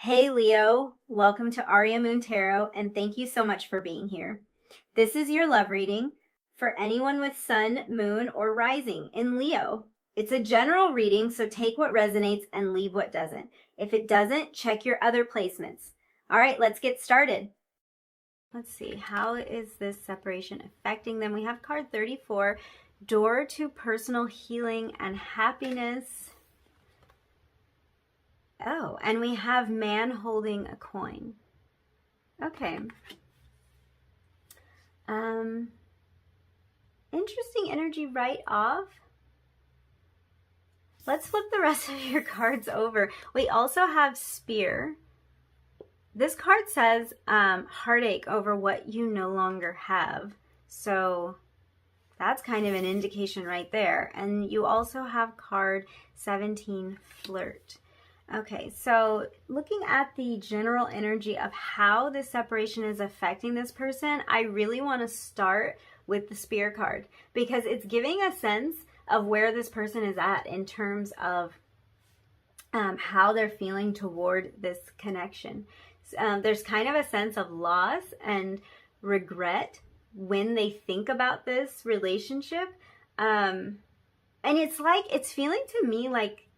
Hey Leo, welcome to Aria Moon Tarot, and thank you so much for being here. This is your love reading for anyone with sun, moon, or rising in Leo. It's a general reading, so take what resonates and leave what doesn't. If it doesn't, check your other placements. All right, let's get started. Let's see, how is this separation affecting them? We have card 34, door to personal healing and happiness. Oh, and we have man holding a coin. Okay. Interesting energy right off. Let's flip the rest of your cards over. We also have Spear. This card says heartache over what you no longer have. So that's kind of an indication right there. And you also have card 17, Flirt. Okay, so looking at the general energy of how this separation is affecting this person, I really want to start with the Spear card because it's giving a sense of where this person is at in terms of how they're feeling toward this connection. There's kind of a sense of loss and regret when they think about this relationship. And it's feeling to me like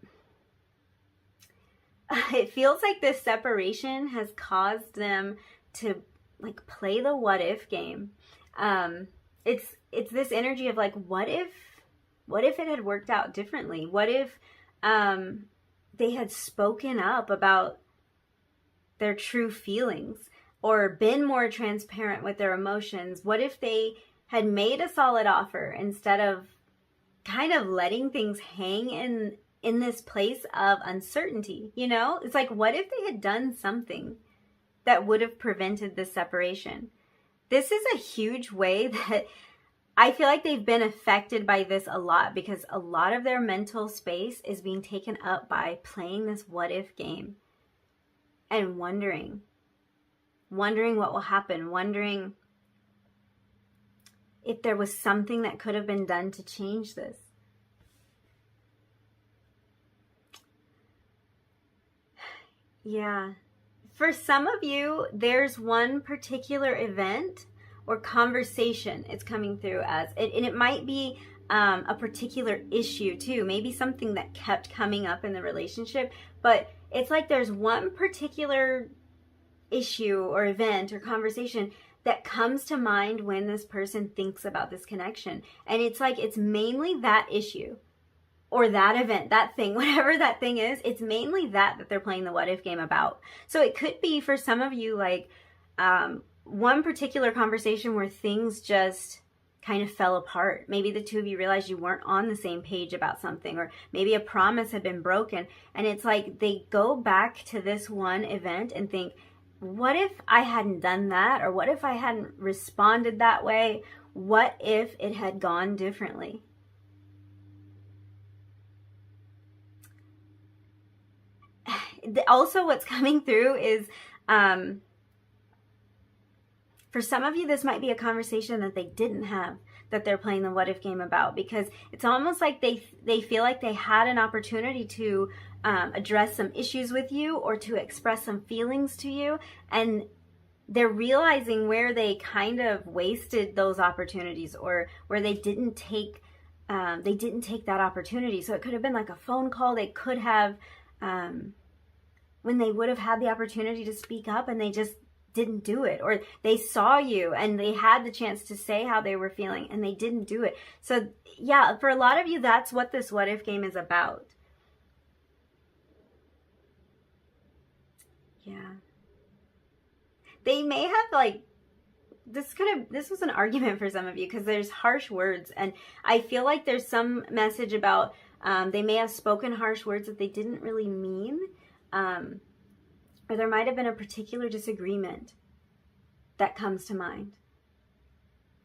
it feels like this separation has caused them to like play the what if game. It's this energy of like, what if it had worked out differently? What if they had spoken up about their true feelings or been more transparent with their emotions? What if they had made a solid offer instead of kind of letting things hang in this place of uncertainty? You know, it's like, what if they had done something that would have prevented this separation? This is a huge way that I feel like they've been affected by this a lot because a lot of their mental space is being taken up by playing this what if game and wondering what will happen, wondering if there was something that could have been done to change this. Yeah. For some of you, there's one particular event or conversation it's coming through as. And it might be a particular issue too. Maybe something that kept coming up in the relationship. But it's like there's one particular issue or event or conversation that comes to mind when this person thinks about this connection. And it's like it's mainly that issue or that event, that thing, whatever that thing is, it's mainly that they're playing the what if game about. So it could be for some of you like one particular conversation where things just kind of fell apart. Maybe the two of you realized you weren't on the same page about something, or maybe a promise had been broken. And it's like they go back to this one event and think, what if I hadn't done that? Or what if I hadn't responded that way? What if it had gone differently? Also, what's coming through is for some of you, this might be a conversation that they didn't have, that they're playing the what if game about, because it's almost like they feel like they had an opportunity to address some issues with you or to express some feelings to you, and they're realizing where they kind of wasted those opportunities or where they didn't take that opportunity. So it could have been like a phone call. They could have when they would have had the opportunity to speak up and they just didn't do it, or they saw you and they had the chance to say how they were feeling and they didn't do it. So yeah, for a lot of you, that's what this what if game is about. Yeah. They may have like, this was an argument for some of you because there's harsh words, and I feel like there's some message about they may have spoken harsh words that they didn't really mean. Or there might have been a particular disagreement that comes to mind.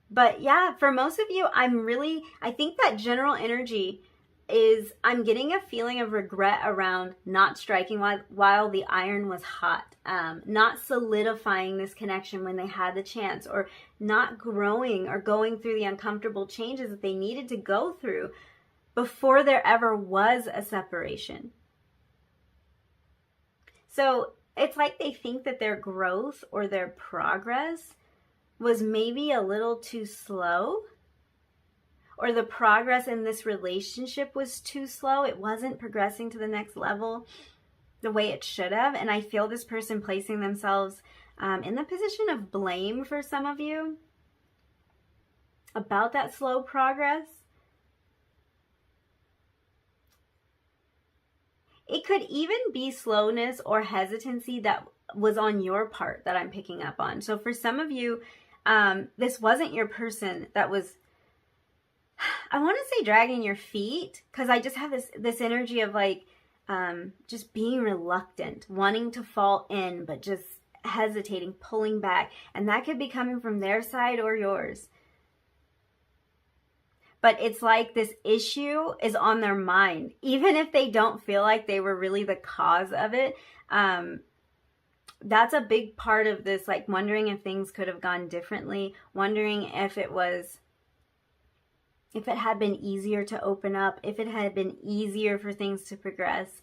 But yeah, for most of you, I think that general energy is, I'm getting a feeling of regret around not striking while the iron was hot, not solidifying this connection when they had the chance, or not growing or going through the uncomfortable changes that they needed to go through before there ever was a separation. So it's like they think that their growth or their progress was maybe a little too slow, or the progress in this relationship was too slow. It wasn't progressing to the next level the way it should have. And I feel this person placing themselves in the position of blame for some of you about that slow progress. It could even be slowness or hesitancy that was on your part that I'm picking up on. So for some of you, this wasn't your person that was, I want to say dragging your feet, because I just have this energy of like just being reluctant, wanting to fall in, but just hesitating, pulling back. And that could be coming from their side or yours. But it's like this issue is on their mind, even if they don't feel like they were really the cause of it. That's a big part of this, like wondering if things could have gone differently, wondering if it had been easier to open up, if it had been easier for things to progress,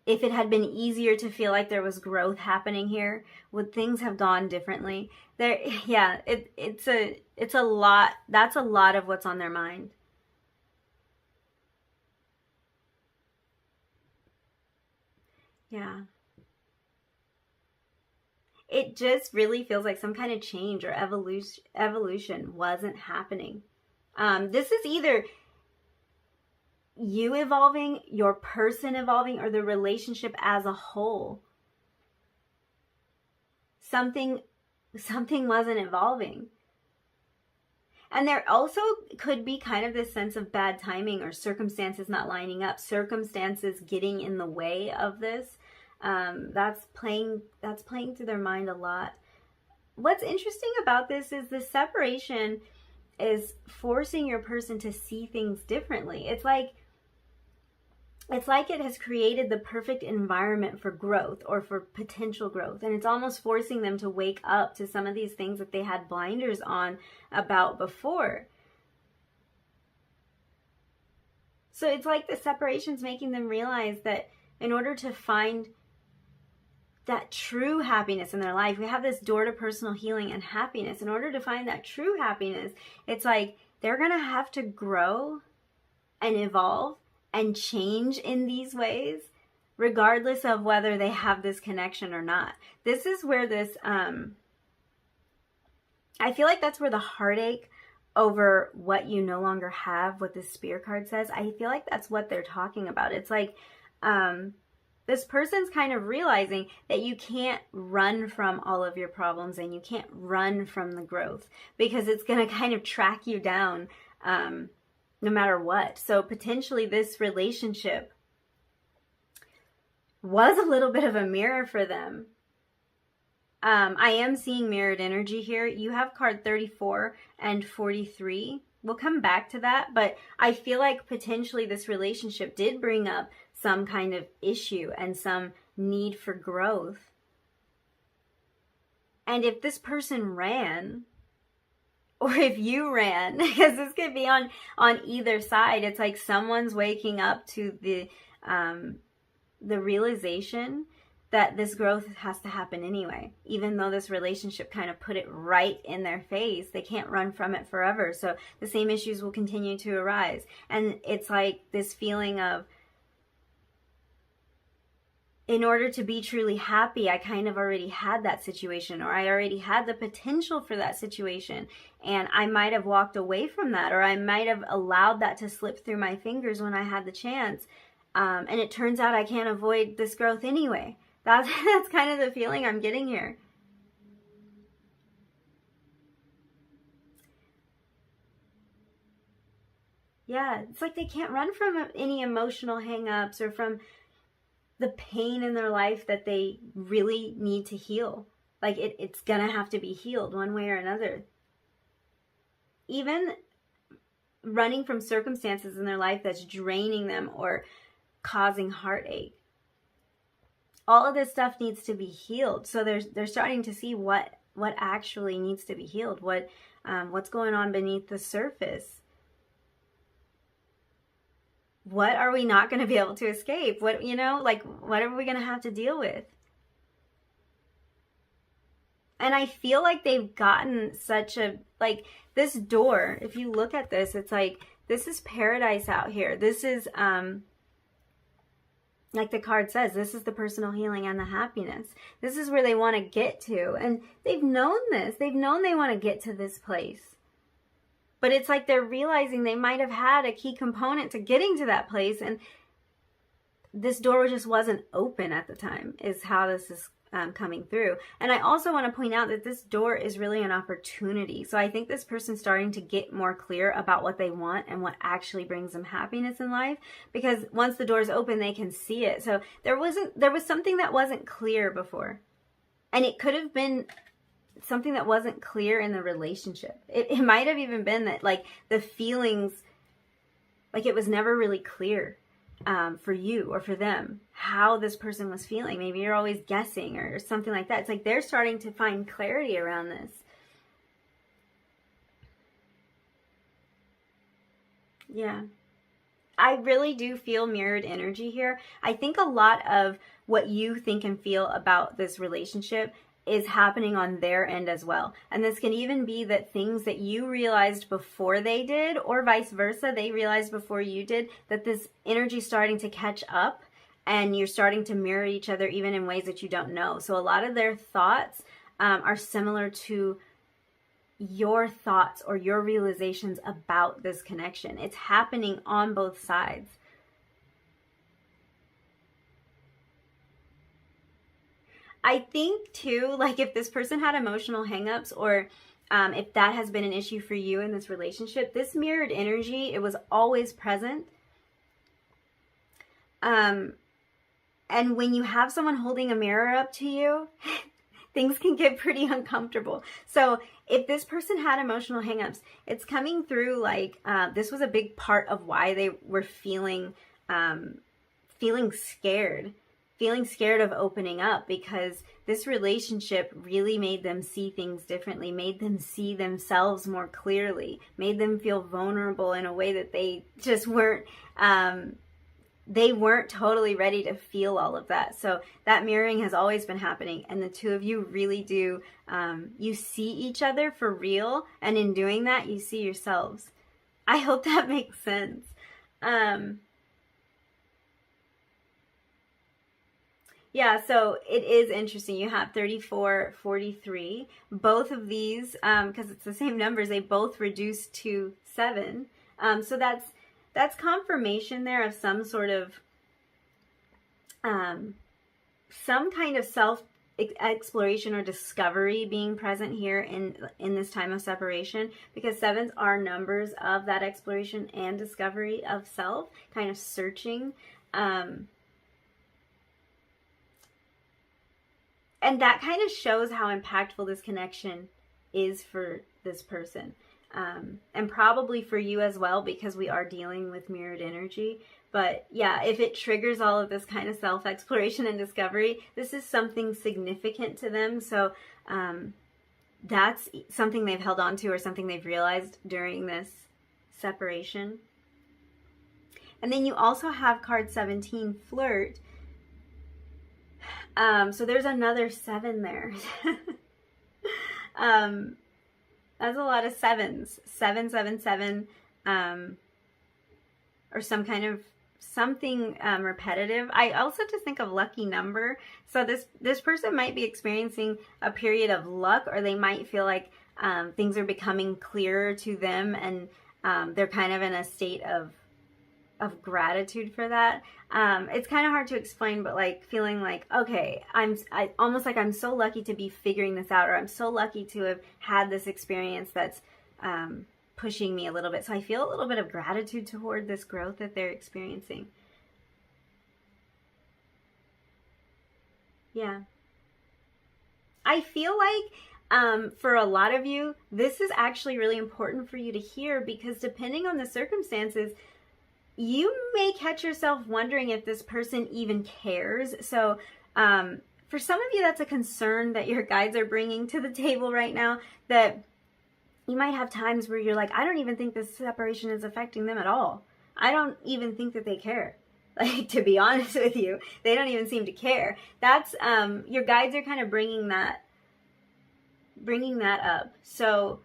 if it had been easier to feel like there was growth happening here, would things have gone differently? It's a lot. That's a lot of what's on their mind. Yeah. It just really feels like some kind of change or evolution wasn't happening. This is either you evolving, your person evolving, or the relationship as a whole. Something wasn't evolving. And there also could be kind of this sense of bad timing or circumstances not lining up, circumstances getting in the way of this. That's playing through their mind a lot. What's interesting about this is the separation is forcing your person to see things differently. It's like it has created the perfect environment for growth or for potential growth. And it's almost forcing them to wake up to some of these things that they had blinders on about before. So it's like the separation's making them realize that in order to find that true happiness in their life, we have this door to personal healing and happiness. In order to find that true happiness, it's like they're going to have to grow and evolve and change in these ways, regardless of whether they have this connection or not. This is where this, I feel like that's where the heartache over what you no longer have, what the Spear card says, I feel like that's what they're talking about. It's like, this person's kind of realizing that you can't run from all of your problems and you can't run from the growth, because it's going to kind of track you down, no matter what. So potentially this relationship was a little bit of a mirror for them. I am seeing mirrored energy here. You have card 34 and 43. We'll come back to that, but I feel like potentially this relationship did bring up some kind of issue and some need for growth. And if this person ran, or if you ran, because this could be on either side, it's like someone's waking up to the realization that this growth has to happen anyway. Even though this relationship kind of put it right in their face, they can't run from it forever. So the same issues will continue to arise. And it's like this feeling of, in order to be truly happy, I kind of already had that situation, or I already had the potential for that situation. And I might have walked away from that, or I might have allowed that to slip through my fingers when I had the chance. And it turns out I can't avoid this growth anyway. That's kind of the feeling I'm getting here. Yeah, it's like they can't run from any emotional hang-ups or from the pain in their life that they really need to heal. Like it's gonna have to be healed one way or another. Even running from circumstances in their life that's draining them or causing heartache. All of this stuff needs to be healed. So they're starting to see what actually needs to be healed, what's going on beneath the surface. What are we not going to be able to escape? What are we going to have to deal with? And I feel like they've gotten such a, like, this door, if you look at this, it's like, this is paradise out here. This is, like the card says, this is the personal healing and the happiness. This is where they want to get to. And they've known this. They've known they want to get to this place. But it's like they're realizing they might have had a key component to getting to that place. And this door just wasn't open at the time, is how this is coming through. And I also want to point out that this door is really an opportunity. So I think this person's starting to get more clear about what they want and what actually brings them happiness in life, because once the door's open, they can see it. So there was something that wasn't clear before, and it could have been something that wasn't clear in the relationship. It might have even been that, like, the feelings, like, it was never really clear for you or for them how this person was feeling. Maybe you're always guessing or something like that. It's like they're starting to find clarity around this. Yeah. I really do feel mirrored energy here. I think a lot of what you think and feel about this relationship is happening on their end as well. And this can even be that things that you realized before they did, or vice versa, they realized before you did, that this energy is starting to catch up and you're starting to mirror each other even in ways that you don't know. So a lot of their thoughts are similar to your thoughts or your realizations about this connection. It's happening on both sides. I think too, like, if this person had emotional hangups, or if that has been an issue for you in this relationship, this mirrored energy, it was always present. And when you have someone holding a mirror up to you, things can get pretty uncomfortable. So if this person had emotional hangups, it's coming through like this was a big part of why they were feeling scared. Feeling scared of opening up, because this relationship really made them see things differently, made them see themselves more clearly, made them feel vulnerable in a way that they just weren't totally ready to feel all of that. So that mirroring has always been happening, and the two of you really do, you see each other for real, and in doing that, you see yourselves. I hope that makes sense. Yeah, so it is interesting. You have 34, 43. Both of these, because it's the same numbers, they both reduce to 7. So that's confirmation there of some sort of, some kind of self-exploration or discovery being present here in this time of separation, because 7s are numbers of that exploration and discovery of self, kind of searching. And that kind of shows how impactful this connection is for this person. And probably for you as well, because we are dealing with mirrored energy. But yeah, if it triggers all of this kind of self-exploration and discovery, this is something significant to them. So that's something they've held on to, or something they've realized during this separation. And then you also have card 17, flirt. So there's another 7 there. That's a lot of 7s. 7, 7, 7, or some kind of something repetitive. I also just think of lucky number. So this person might be experiencing a period of luck, or they might feel like things are becoming clearer to them, and they're kind of in a state of gratitude for that. It's kind of hard to explain, but like feeling like, okay, I almost like I'm so lucky to be figuring this out, or I'm so lucky to have had this experience that's pushing me a little bit. So I feel a little bit of gratitude toward this growth that they're experiencing. Yeah. I feel like for a lot of you, this is actually really important for you to hear, because depending on the circumstances, you may catch yourself wondering if this person even cares. So for some of you, that's a concern that your guides are bringing to the table right now, that you might have times where you're like, I don't even think this separation is affecting them at all. I don't even think that they care. Like, to be honest with you, they don't even seem to care. That's, your guides are kind of bringing that bringing that up. So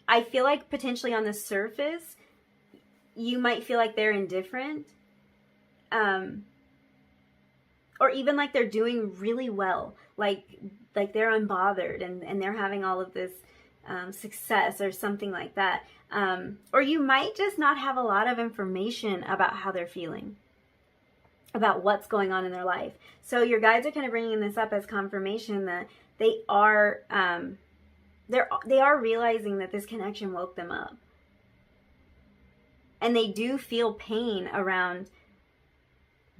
I feel like potentially on the surface, you might feel like they're indifferent, or even like they're doing really well, like they're unbothered and they're having all of this success or something like that. Or you might just not have a lot of information about how they're feeling, about what's going on in their life. So your guides are kind of bringing this up as confirmation that they are realizing that this connection woke them up. And they do feel pain around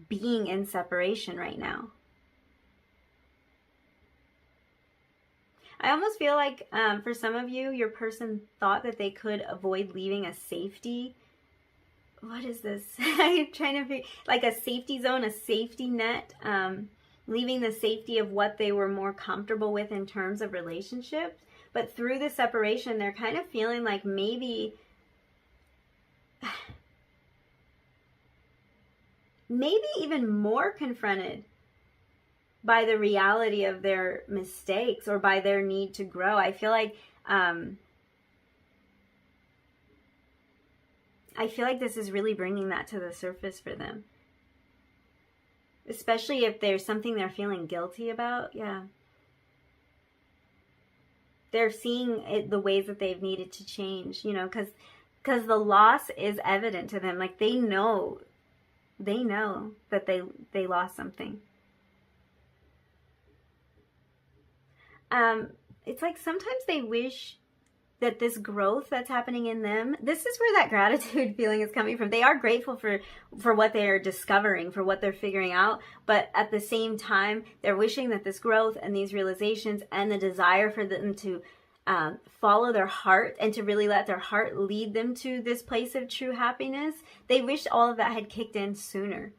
being in separation right now. I almost feel like for some of you, your person thought that they could avoid leaving a safety. What is this? I'm trying to figure, like a safety zone, a safety net, leaving the safety of what they were more comfortable with in terms of relationships. But through the separation, they're kind of feeling like maybe even more confronted by the reality of their mistakes or by their need to grow. I feel like this is really bringing that to the surface for them. Especially if there's something they're feeling guilty about. Yeah. They're seeing it, the ways that they've needed to change, you know, because the loss is evident to them. Like they know that they lost something. It's like sometimes they wish that this growth that's happening in them, this is where that gratitude feeling is coming from. They are grateful for what they're discovering, for what they're figuring out, but at the same time, they're wishing that this growth and these realizations and the desire for them to follow their heart and to really let their heart lead them to this place of true happiness, they wish all of that had kicked in sooner.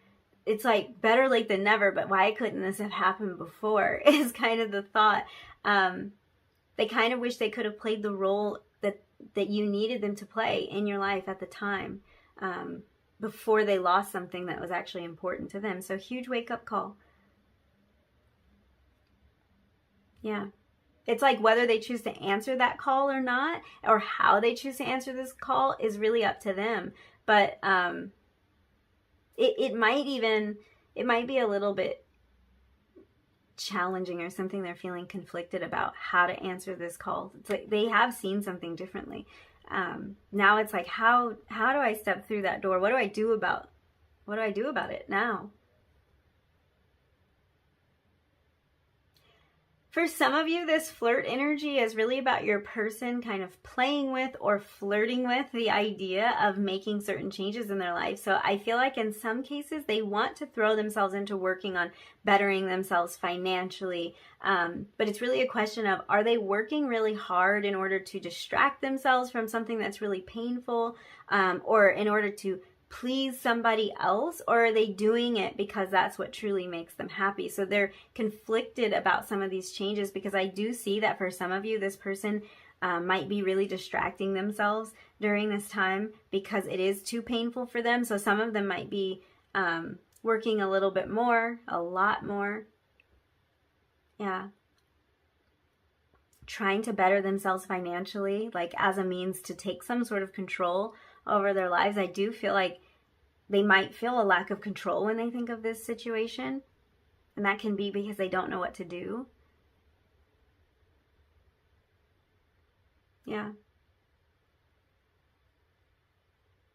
It's like better late than never, but why couldn't this have happened before is kind of the thought. They kind of wish they could have played the role that you needed them to play in your life at the time, before they lost something that was actually important to them. So huge wake-up call. Yeah. It's like whether they choose to answer that call or not, or how they choose to answer this call is really up to them. But it might be a little bit challenging or something they're feeling conflicted about how to answer this call. It's like they have seen something differently. Now it's like, how do I step through that door? What do I do about it now? For some of you, this flirt energy is really about your person kind of playing with or flirting with the idea of making certain changes in their life. So I feel like in some cases, they want to throw themselves into working on bettering themselves financially. But it's really a question of, are they working really hard in order to distract themselves from something that's really painful, or in order to please somebody else, or are they doing it because that's what truly makes them happy? So they're conflicted about some of these changes, because I do see that for some of you, this person might be really distracting themselves during this time because it is too painful for them. So some of them might be working a little bit more, a lot more. Yeah. Trying to better themselves financially, like as a means to take some sort of control over their lives. I do feel like they might feel a lack of control when they think of this situation. And that can be because they don't know what to do. Yeah.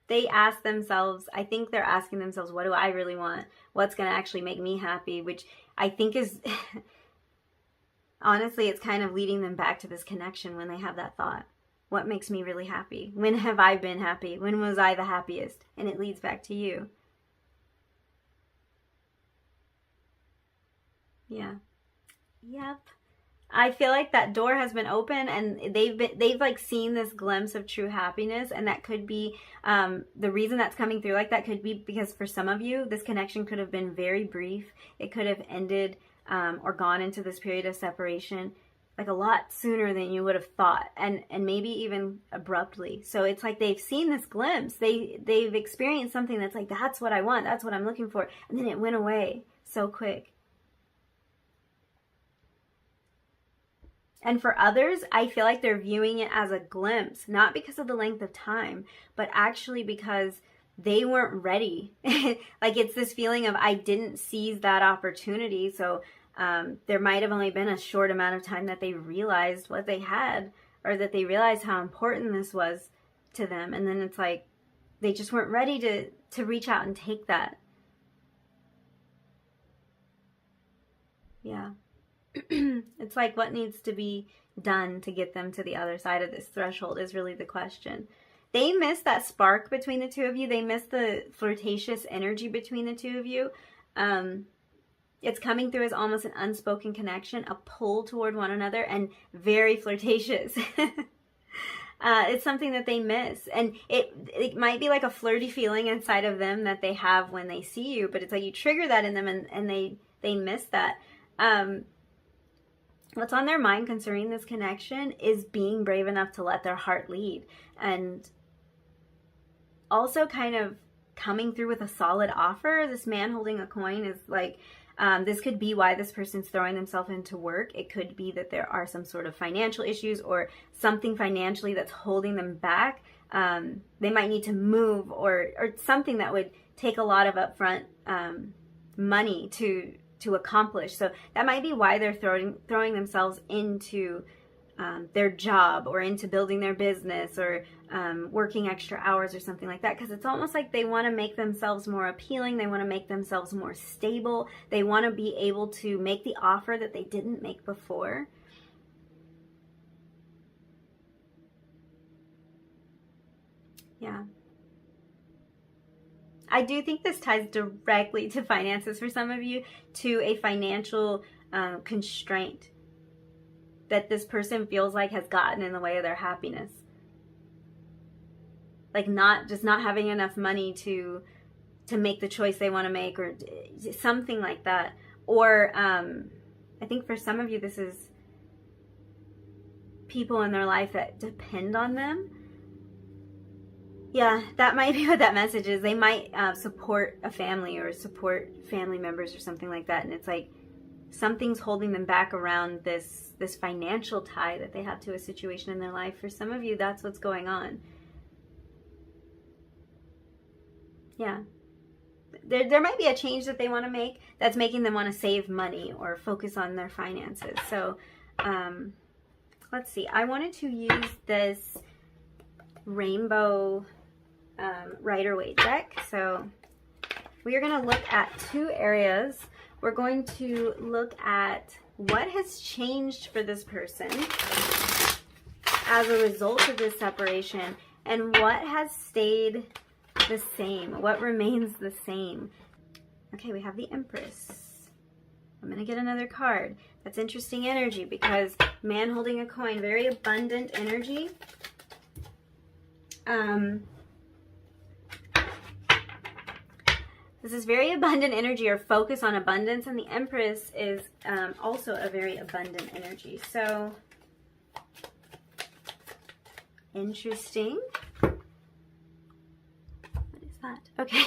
They ask themselves, I think they're asking themselves, what do I really want? What's going to actually make me happy? Which I think is, honestly, it's kind of leading them back to this connection when they have that thought. What makes me really happy? When have I been happy? When was I the happiest? And it leads back to you. Yeah. Yep. I feel like that door has been open, and they've like seen this glimpse of true happiness, and that could be the reason that's coming through like that could be because for some of you, this connection could have been very brief. It could have ended or gone into this period of separation like a lot sooner than you would have thought, and maybe even abruptly. So it's like they've seen this glimpse. They've experienced something that's like, that's what I want, that's what I'm looking for, and then it went away so quick. And for others, I feel like they're viewing it as a glimpse, not because of the length of time, but actually because they weren't ready. Like it's this feeling of, I didn't seize that opportunity. So there might have only been a short amount of time that they realized what they had, or that they realized how important this was to them. And then it's like, they just weren't ready to reach out and take that. Yeah. It's like, what needs to be done to get them to the other side of this threshold is really the question. They miss that spark between the two of you. They miss the flirtatious energy between the two of you. It's coming through as almost an unspoken connection, a pull toward one another, and very flirtatious. It's something that they miss. And it might be like a flirty feeling inside of them that they have when they see you, but it's like you trigger that in them, and they miss that. What's on their mind concerning this connection is being brave enough to let their heart lead, and also kind of coming through with a solid offer. This man holding a coin is like, this could be why this person's throwing themselves into work. It could be that there are some sort of financial issues or something financially that's holding them back. They might need to move or something that would take a lot of upfront money to accomplish. So that might be why they're throwing themselves into their job, or into building their business, or working extra hours or something like that, because it's almost like they want to make themselves more appealing. They want to make themselves more stable. They want to be able to make the offer that they didn't make before. Yeah. I do think this ties directly to finances for some of you, to a financial constraint that this person feels like has gotten in the way of their happiness. Like not having enough money to make the choice they want to make, or something like that. Or I think for some of you, this is people in their life that depend on them. Yeah, that might be what that message is. They might support a family or support family members or something like that. And it's like something's holding them back around this financial tie that they have to a situation in their life. For some of you, that's what's going on. Yeah. There might be a change that they want to make that's making them want to save money or focus on their finances. So let's see. I wanted to use this rainbow Rider-Waite deck. So we are going to look at two areas. We're going to look at what has changed for this person as a result of this separation, and what has stayed the same, what remains the same. Okay, we have the Empress. I'm going to get another card. That's interesting energy, because man holding a coin, very abundant energy. This is very abundant energy, or focus on abundance, and the Empress is also a very abundant energy. So, interesting. What is that? Okay,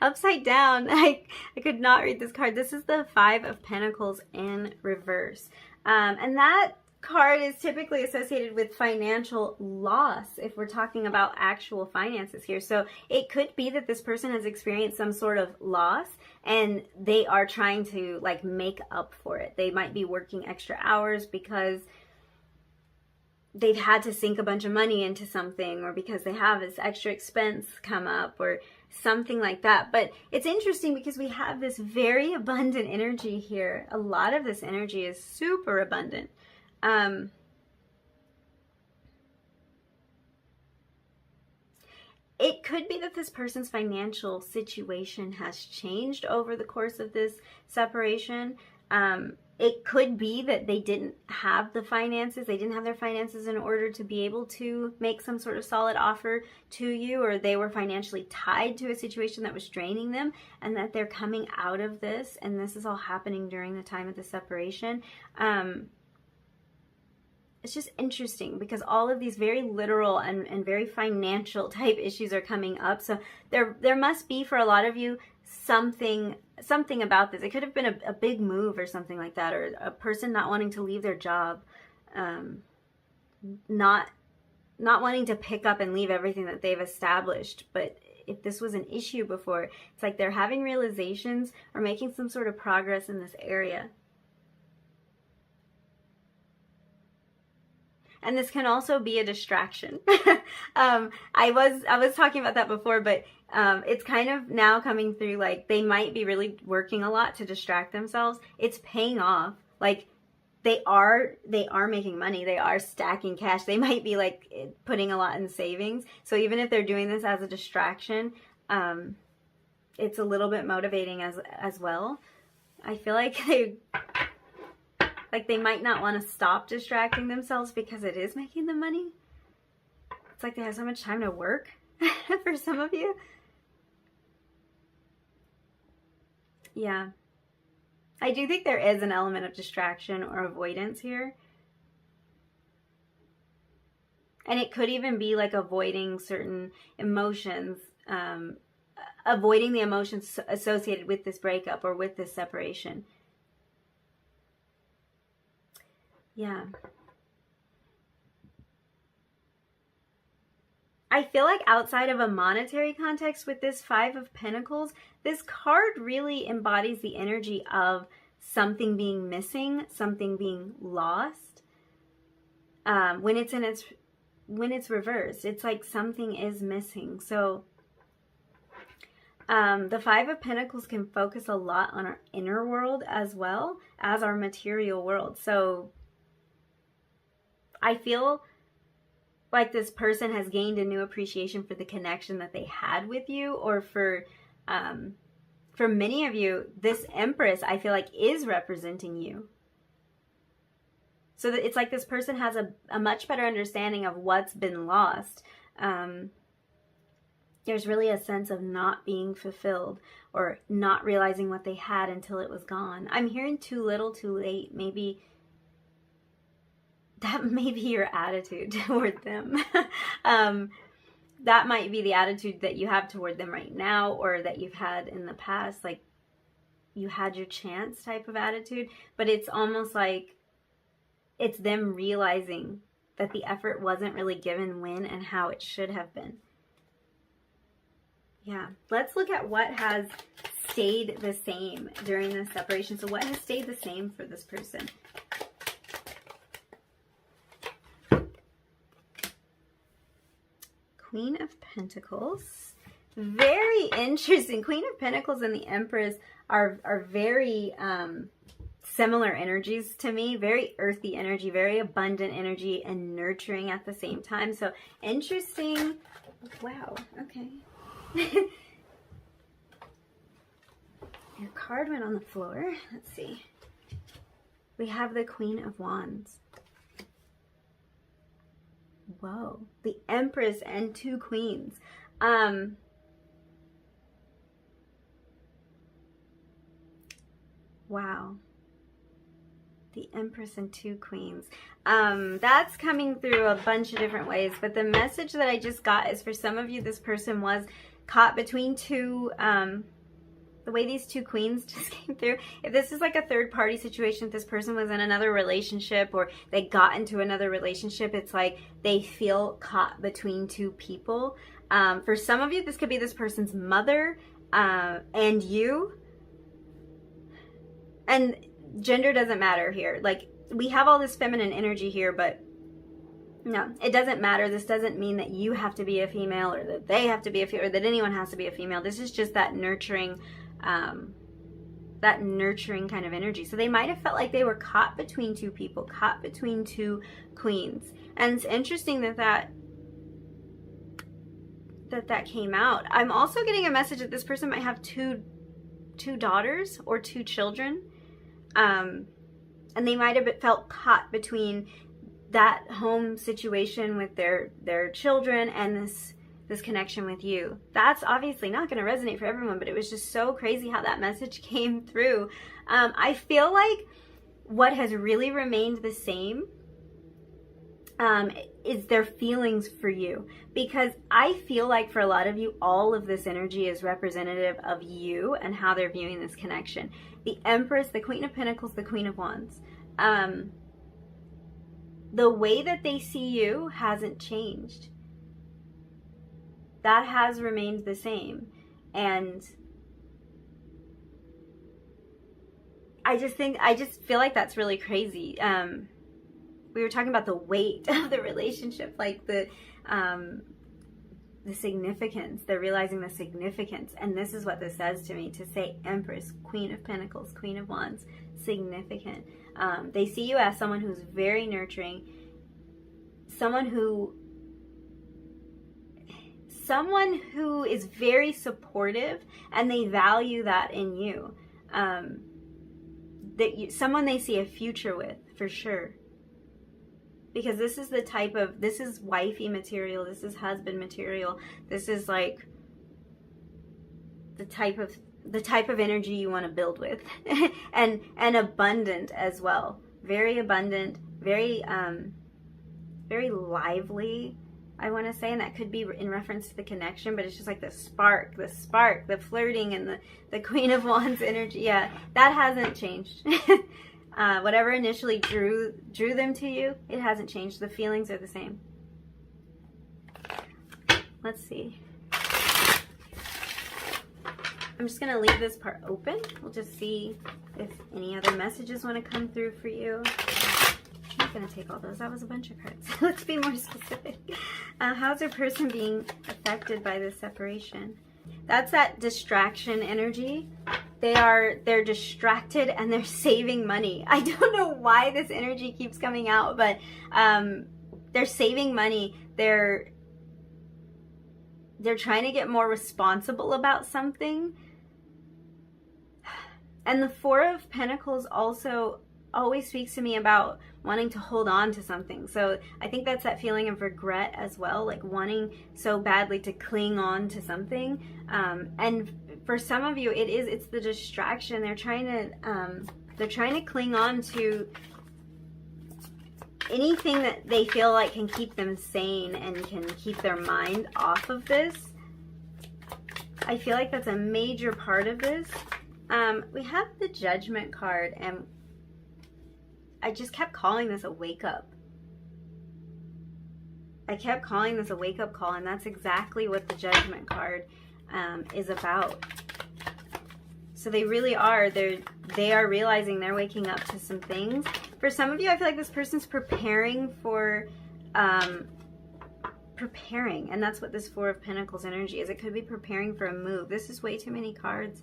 upside down. I could not read this card. This is the Five of Pentacles in reverse. And that card is typically associated with financial loss if we're talking about actual finances here. So it could be that this person has experienced some sort of loss and they are trying to like make up for it. They might be working extra hours because they've had to sink a bunch of money into something, or because they have this extra expense come up, or something like that. But it's interesting because we have this very abundant energy here. A lot of this energy is super abundant. It could be that this person's financial situation has changed over the course of this separation. It could be that they didn't have the finances. They didn't have their finances in order to be able to make some sort of solid offer to you, or they were financially tied to a situation that was draining them, and that they're coming out of this, and this is all happening during the time of the separation. It's just interesting because all of these very literal and very financial type issues are coming up. So there must be, for a lot of you, something about this. It could have been a big move or something like that, or a person not wanting to leave their job. not wanting to pick up and leave everything that they've established. But if this was an issue before, it's like they're having realizations or making some sort of progress in this area. And this can also be a distraction. I was talking about that before, but it's kind of now coming through, like they might be really working a lot to distract themselves. It's paying off. Like they are making money. They are stacking cash. They might be like putting a lot in savings. So even if they're doing this as a distraction, it's a little bit motivating as well. I feel like they might not want to stop distracting themselves because it is making them money. It's like they have so much time to work for some of you. Yeah. I do think there is an element of distraction or avoidance here. And it could even be like avoiding certain emotions, avoiding the emotions associated with this breakup or with this separation. Yeah. I feel like outside of a monetary context with this Five of Pentacles, this card really embodies the energy of something being missing, something being lost. When it's reversed, it's like something is missing. So the Five of Pentacles can focus a lot on our inner world as well as our material world. So I feel like this person has gained a new appreciation for the connection that they had with you, or for many of you, this Empress, I feel like, is representing you. So that it's like this person has a much better understanding of what's been lost. There's really a sense of not being fulfilled or not realizing what they had until it was gone. I'm hearing too little, too late. Maybe that may be your attitude toward them. That might be the attitude that you have toward them right now, or that you've had in the past, like you had your chance type of attitude. But it's almost like it's them realizing that the effort wasn't really given when and how it should have been. Yeah, let's look at what has stayed the same during this separation. So what has stayed the same for this person? Queen of Pentacles. Very interesting. Queen of Pentacles and the Empress are very similar energies to me. Very earthy energy, very abundant energy, and nurturing at the same time. So interesting. Wow. Okay. Your card went on the floor. Let's see. We have the Queen of Wands. Whoa, the Empress and two Queens. Wow. The Empress and two Queens. That's coming through a bunch of different ways, but the message that I just got is for some of you, this person was caught between two, the way these two Queens just came through. If this is like a third party situation, if this person was in another relationship or they got into another relationship, it's like they feel caught between two people. For some of you, this could be this person's mother and you. And gender doesn't matter here. Like, we have all this feminine energy here, but no, it doesn't matter. This doesn't mean that you have to be a female, or that they have to be a female, or that anyone has to be a female. This is just that nurturing kind of energy. So they might have felt like they were caught between two people, caught between two queens. And it's interesting that came out. I'm also getting a message that this person might have two daughters or two children. And they might have felt caught between that home situation with their children and this connection with you. That's obviously not going to resonate for everyone, but it was just so crazy how that message came through. I feel like what has really remained the same is their feelings for you, because I feel like for a lot of you, all of this energy is representative of you and how they're viewing this connection. The Empress, the Queen of Pentacles, the Queen of Wands. the way that they see you hasn't changed. That has remained the same. And I just feel like that's really crazy. We were talking about the weight of the relationship, like the significance. They're realizing the significance. And this is what this says to me, to say Empress, Queen of Pentacles, Queen of Wands, significant. They see you as someone who's very nurturing, someone who is very supportive, and they value that in you. Someone they see a future with, for sure. Because this is this is wifey material, this is husband material, this is like the type of energy you want to build with. and abundant as well. Very abundant, very very lively, I want to say, and that could be in reference to the connection, but it's just like the spark, the flirting, and the Queen of Wands energy. Yeah, that hasn't changed. Whatever initially drew them to you, it hasn't changed. The feelings are the same. Let's see. I'm just going to leave this part open. We'll just see if any other messages want to come through for you. I'm not going to take all those. That was a bunch of cards. Let's be more specific. How's your person being affected by this separation? That's that distraction energy. They're distracted and they're saving money. I don't know why this energy keeps coming out, but they're saving money. They're trying to get more responsible about something. And the Four of Pentacles also always speaks to me about wanting to hold on to something. So I think that's that feeling of regret as well, like wanting so badly to cling on to something. And for some of you, it's the distraction. They're trying to cling on to anything that they feel like can keep them sane and can keep their mind off of this. I feel like that's a major part of this. We have the Judgment card, and I just kept calling this a wake-up. I kept calling this a wake-up call, and that's exactly what the Judgment card is about. So they really are. They are realizing they're waking up to some things. For some of you, I feel like this person's preparing for... preparing, and that's what this Four of Pentacles energy is. It could be preparing for a move. This is way too many cards.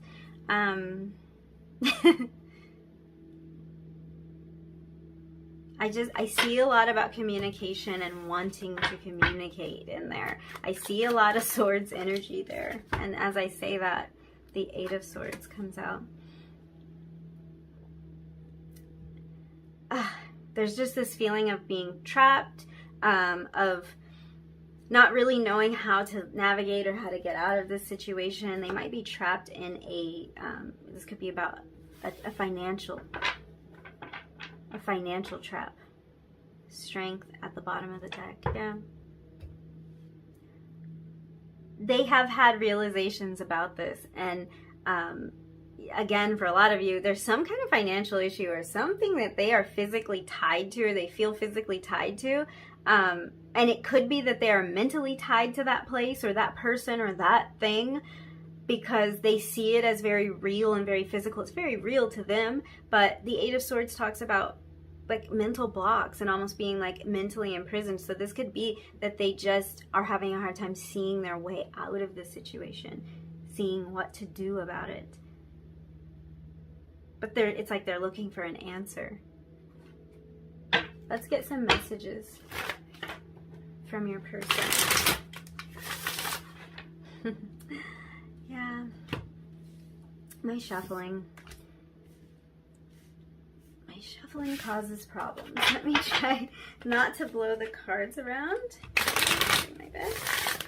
I see a lot about communication and wanting to communicate in there. I see a lot of Swords energy there. And as I say that, the Eight of Swords comes out. There's just this feeling of being trapped, of not really knowing how to navigate or how to get out of this situation. They might be trapped in this could be about a financial trap. Strength at the bottom of the deck. Yeah. They have had realizations about this, and again, for a lot of you, there's some kind of financial issue or something that they are physically tied to, or they feel physically tied to. And it could be that they are mentally tied to that place or that person or that thing, because they see it as very real and very physical. It's very real to them, but the Eight of Swords talks about like mental blocks and almost being like mentally imprisoned. So this could be that they just are having a hard time seeing their way out of the situation, seeing what to do about it. But it's like they're looking for an answer. Let's get some messages from your person. Yeah. My shuffling causes problems. Let me try not to blow the cards around. Do my best.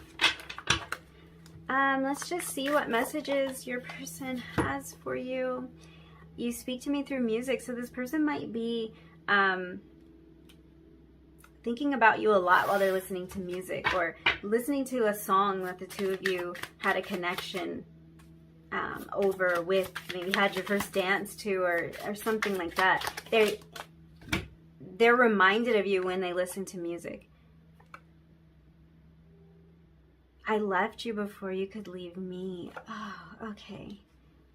Let's just see what messages your person has for you. You speak to me through music, so this person might be thinking about you a lot while they're listening to music, or listening to a song that the two of you had a connection over with, maybe had your first dance to, or something like that. they're reminded of you when they listen to music. I left you before you could leave me. Oh, okay.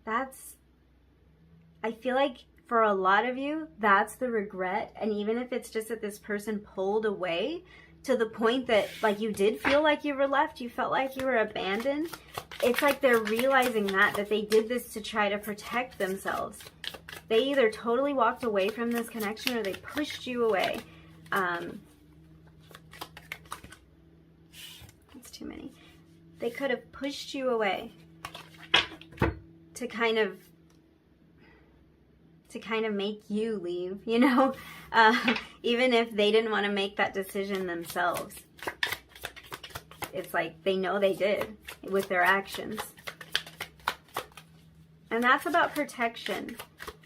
I feel like for a lot of you, that's the regret. And even if it's just that this person pulled away to the point that like you did feel like you were left, you felt like you were abandoned, it's like they're realizing that they did this to try to protect themselves. They either totally walked away from this connection or they pushed you away. That's too many. They could have pushed you away to kind of make you leave, you know, even if they didn't want to make that decision themselves. It's like they know they did with their actions. And that's about protection.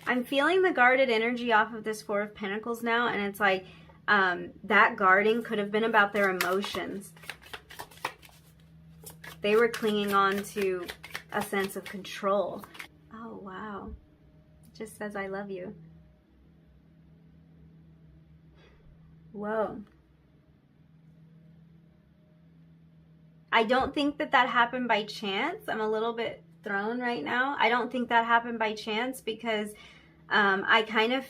I'm feeling the guarded energy off of this Four of Pentacles now, and it's like that guarding could have been about their emotions. They were clinging on to a sense of control. Oh, wow. It just says, I love you. Whoa. I don't think that happened by chance. I'm a little bit thrown right now. I don't think that happened by chance because I kind of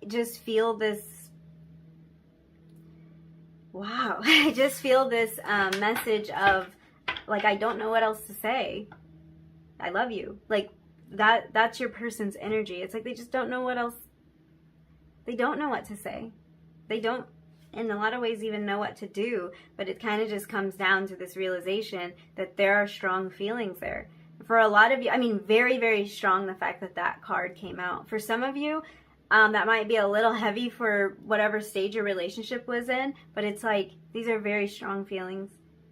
just feel this, wow, I just feel this message of, like, I don't know what else to say. I love you. Like, that's your person's energy. It's like they just don't know what else, they don't know what to say. They don't, in a lot of ways, even know what to do, but it kind of just comes down to this realization that there are strong feelings there. For a lot of you, I mean, very, very strong, the fact that card came out. For some of you, that might be a little heavy for whatever stage your relationship was in, but it's like, these are very strong feelings,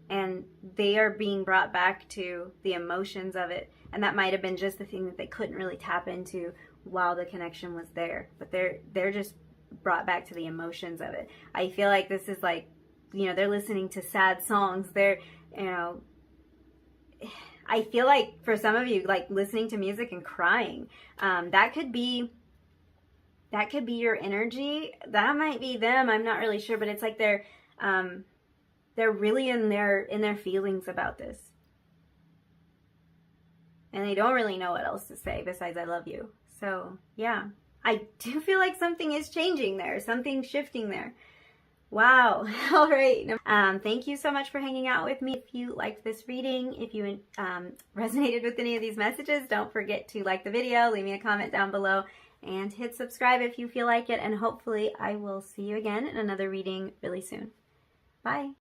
and they are being brought back to the emotions of it. And that might have been just the thing that they couldn't really tap into while the connection was there, but they're just brought back to the emotions of it. I feel like this is like, you know, they're listening to sad songs. They're, you know, I feel like for some of you, like listening to music and crying, that could be your energy. That might be them. I'm not really sure, but it's like they're really in their feelings about this. And they don't really know what else to say besides I love you. So yeah, I do feel like something is changing there. Something's shifting there. Wow. All right. Thank you so much for hanging out with me. If you liked this reading, if you resonated with any of these messages, don't forget to like the video, leave me a comment down below, and hit subscribe if you feel like it. And hopefully I will see you again in another reading really soon. Bye.